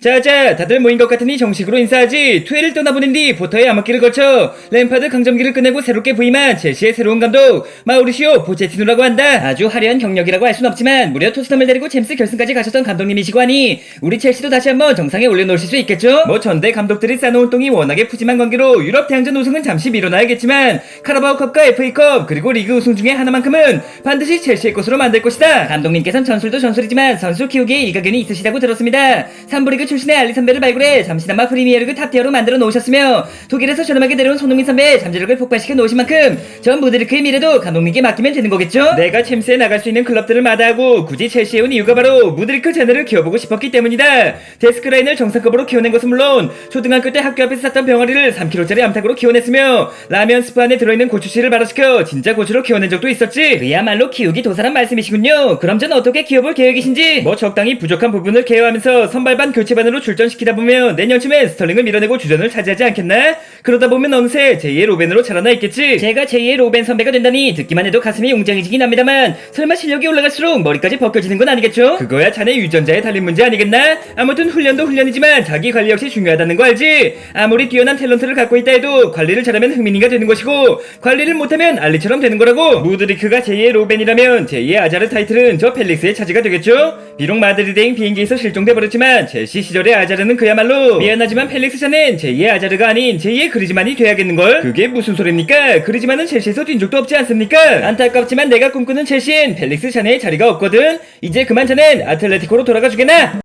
자자, 다들 모인 것 같으니 정식으로 인사하지. 투회를 떠나보낸 뒤 포터의 암흑기를 거쳐 램파드 강점기를 끝내고 새롭게 부임한 첼시의 새로운 감독 마우리시오 포체티노라고 한다. 아주 화려한 경력이라고 할 순 없지만 무려 토트넘을 데리고 챔스 결승까지 가셨던 감독님이시고 하니 우리 첼시도 다시 한번 정상에 올려놓으실 수 있겠죠? 뭐 전대 감독들이 쌓아놓은 똥이 워낙에 푸짐한 관계로 유럽 대항전 우승은 잠시 미뤄놔야겠지만 카라바오컵과 FA컵 그리고 리그 우승 중에 하나만큼은 반드시 첼시의 것으로 만들 것이다. 감독님께선 전술도 전술이지만 선수 키우기에 일가견이 있으시다고 들었습니다. 3부 리그 출신의 알리 선배를 발굴해 잠시나마 프리미어리그 탑티어로 만들어 놓으셨으며 독일에서 저렴하게 데려온 손흥민 선배의 잠재력을 폭발시켜 놓으신 만큼 전 무드리크의 미래도 감독님께 맡기면 되는 거겠죠? 내가 챔스에 나갈 수 있는 클럽들을 마다하고 굳이 첼시에 온 이유가 바로 무드리크 자네를 키워보고 싶었기 때문이다. 데스크라인을 정상급으로 키워낸 것은 물론 초등학교 때 학교 앞에서 샀던 병아리를 3kg짜리 암탉으로 키워냈으며 라면 스프 안에 들어있는 고추씨를 발효시켜 진짜 고추로 키워낸 적도 있었지. 그야말로 키우기 도사란 말씀이시군요. 그럼 전 어떻게 키워볼 계획이신지? 뭐 적당히 부족한 부분을 케어하면서 선발반 교체반으로 출전시키다 보면 내년쯤엔 스털링을 밀어내고 주전을 차지하지 않겠나? 그러다 보면 어느새 제2의 로벤으로 자라나 있겠지. 제가 제2의 로벤 선배가 된다니 듣기만 해도 가슴이 웅장해지긴 합니다만 설마 실력이 올라갈수록 머리까지 벗겨지는 건 아니겠죠? 그거야 자네 유전자에 달린 문제 아니겠나? 아무튼 훈련도 훈련이지만 자기 관리 역시 중요하다는 거 알지? 아무리 뛰어난 탤런트를 갖고 있다 해도 관리를 잘하면 흥민이가 되는 것이고 관리를 못하면 알리처럼 되는 거라고. 무드리크가 제2의 로벤이라면 제2의 아자르 타이틀은 저 펠릭스의 차지가 되겠죠? 비록 마드리드행 비행기에서 실종돼버렸지만 첼시 시절의 아자르는 그야말로 미안하지만 펠릭스 자는 제2의 아자르가 아닌 제2의 그리즈만이 돼야겠는걸? 그게 무슨 소리입니까? 그리즈만은 첼시에서 뛴 적도 없지 않습니까? 안타깝지만 내가 꿈꾸는 첼시엔 펠릭스 자네의 자리가 없거든. 이제 그만 자넨 아틀레티코로 돌아가 주게나.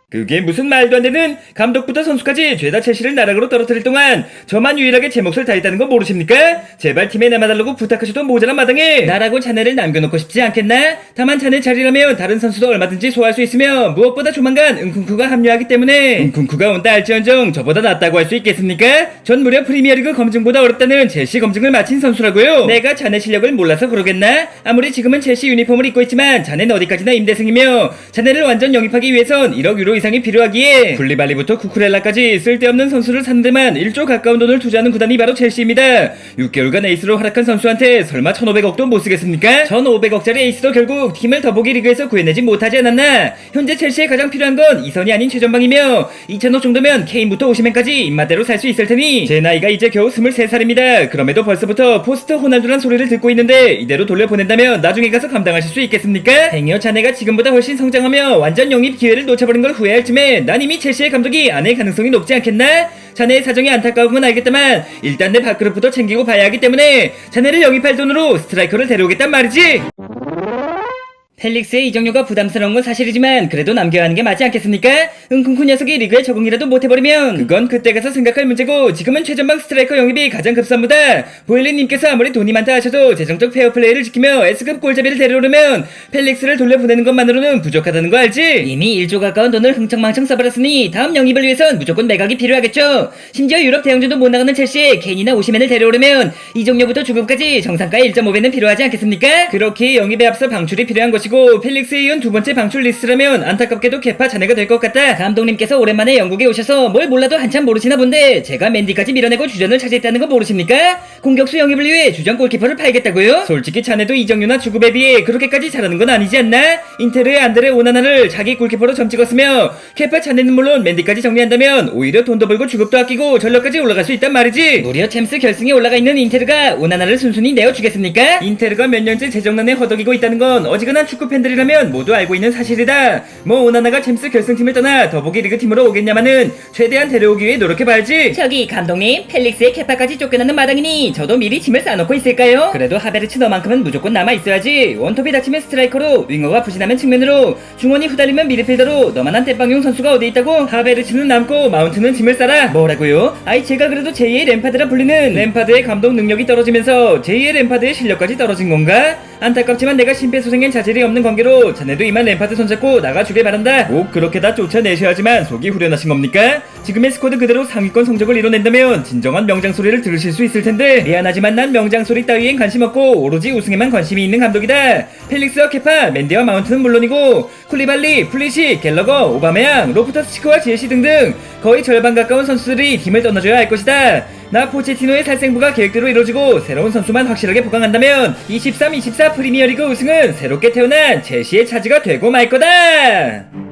그게 무슨 말도 안 되는. 감독부터 선수까지 죄다 첼시를 나락으로 떨어뜨릴 동안 저만 유일하게 제 몫을 다했다는 거 모르십니까? 제발 팀에 남아달라고 부탁하셔도 모자란 마당에 나라고 자네를 남겨놓고 싶지 않겠나? 다만 자네 자리라면 다른 선수도 얼마든지 소화할 수 있으며 무엇보다 조만간 은쿵쿠가 합류하기 때문에 은쿵쿠가 온다 할지언정 저보다 낫다고 할 수 있겠습니까? 전 무려 프리미어리그 검증보다 어렵다는 첼시 검증을 마친 선수라고요. 내가 자네 실력을 몰라서 그러겠나? 아무리 지금은 첼시 유니폼을 입고 있지만 자네는 어디까지나 임대생이며 자네를 완전 영입하기 위해선 1억 유로 이상이 필요하기에 굴리발리부터 쿠쿠렐라까지 쓸데없는 선수를 사는 데만 1조 가까운 돈을 투자하는 구단이 바로 첼시입니다. 6개월간 에이스로 활약한 선수한테 설마 1500억도 못 쓰겠습니까? 1500억짜리 에이스도 결국 팀을 더보기 리그에서 구해내지 못하지 않았나? 현재 첼시에 가장 필요한 건 이선이 아닌 최전방이며 2000억 정도면 케인부터 오시멘까지 입맛대로 살 수 있을 테니 제 나이가 이제 겨우 23살입니다. 그럼에도 벌써부터 포스트 호날두란 소리를 듣고 있는데 이대로 돌려보낸다면 나중에 가서 감당하실 수 있겠습니까? 행여 자네가 지금보다 훨씬 성장하며 완전 영입 기회를 놓쳐버린 걸 후회할 쯤에 난 이미 첼시의 감독이 아닐 가능성이 높지 않겠나? 자네의 사정이 안타까운 건 알겠다만 일단 내 밥그릇부터 챙기고 봐야 하기 때문에 자네를 영입할 돈으로 스트라이커를 데려오겠단 말이지. 펠릭스의 이적료가 부담스러운 건 사실이지만 그래도 남겨야 하는 게 맞지 않겠습니까? 은쿵쿠 녀석이 리그에 적응이라도 못해버리면 그건 그때 가서 생각할 문제고 지금은 최전방 스트라이커 영입이 가장 급사합니다. 보일리님께서 아무리 돈이 많다 하셔도 재정적 페어플레이를 지키며 S급 골잡이를 데려오려면 펠릭스를 돌려보내는 것만으로는 부족하다는 거 알지? 이미 1조 가까운 돈을 흥청망청 써버렸으니 다음 영입을 위해선 무조건 매각이 필요하겠죠. 심지어 유럽 대항전도 못 나가는 첼시에 케인이나 오시멘을 데려오려면 이적료부터 주급까지 정상가의 1.5배는 필요하지 않겠습니까? 그렇게 영입에 앞서 방출이 필요한 것이고 펠릭스에 이은 두 번째 방출 리스트라면 안타깝게도 케파 자네가 될 것 같다. 감독님께서 오랜만에 영국에 오셔서 뭘 몰라도 한참 모르시나 본데 제가 맨디까지 밀어내고 주전을 차지했다는 거 모르십니까? 공격수 영입을 위해 주전 골키퍼를 팔겠다고요? 솔직히 자네도 이적료나 주급에 비해 그렇게까지 잘하는 건 아니지 않나? 인테르의 안드레 오나나를 자기 골키퍼로 점 찍었으며 케파 자네는 물론 맨디까지 정리한다면 오히려 돈도 벌고 주급도 아끼고 전력까지 올라갈 수 있단 말이지. 무려 챔스 결승에 올라가 있는 인테르가 오나나를 순순히 내어주겠습니까? 인테르가 몇 년째 재정난에 허덕이고 있다는 건 어지간한 축구 팬들이라면 모두 알고 있는 사실이다. 뭐 오나나가 챔스 결승팀을 떠나 더보기 리그 팀으로 오겠냐마는 최대한 데려오기 위해 노력해봐야지. 저기 감독님, 펠릭스의 케파까지 쫓겨나는 마당이니 저도 미리 짐을 싸놓고 있을까요? 그래도 하베르츠 너만큼은 무조건 남아있어야지. 원톱이 다치면 스트라이커로, 윙어가 부진하면 측면으로, 중원이 후달리면 미드필더로 너만한 땜빵용 선수가 어디 있다고? 하베르츠는 남고 마운트는 짐을 싸라. 뭐라고요? 아이 제가 그래도 제2의 램파드라 불리는 램파드의 감독 능력이 떨어지면서 제2의 램파드의 실력까지 떨어진 건가? 안타깝지만 내가 심폐소생엔 자질이 없는 관계로 자네도 이만 램파드 손잡고 나가주길 바란다. 꼭 그렇게 다 쫓아내셔야지만 속이 후련하신 겁니까? 지금의 스쿼드 그대로 상위권 성적을 이뤄낸다면 진정한 명장소리를 들으실 수 있을 텐데 미안하지만 난 명장소리 따위엔 관심 없고 오로지 우승에만 관심이 있는 감독이다. 펠릭스와 케파, 맨디와 마운트는 물론이고 쿨리발리, 플리시, 갤러거, 오바메양, 로프터스치크와 지에시 등등 거의 절반 가까운 선수들이 팀을 떠나줘야 할 것이다. 나 포체티노의 살생부가 계획대로 이루어지고 새로운 선수만 확실하게 보강한다면 23-24 프리미어리그 우승은 새롭게 태어난 첼시의 차지가 되고 말 거다.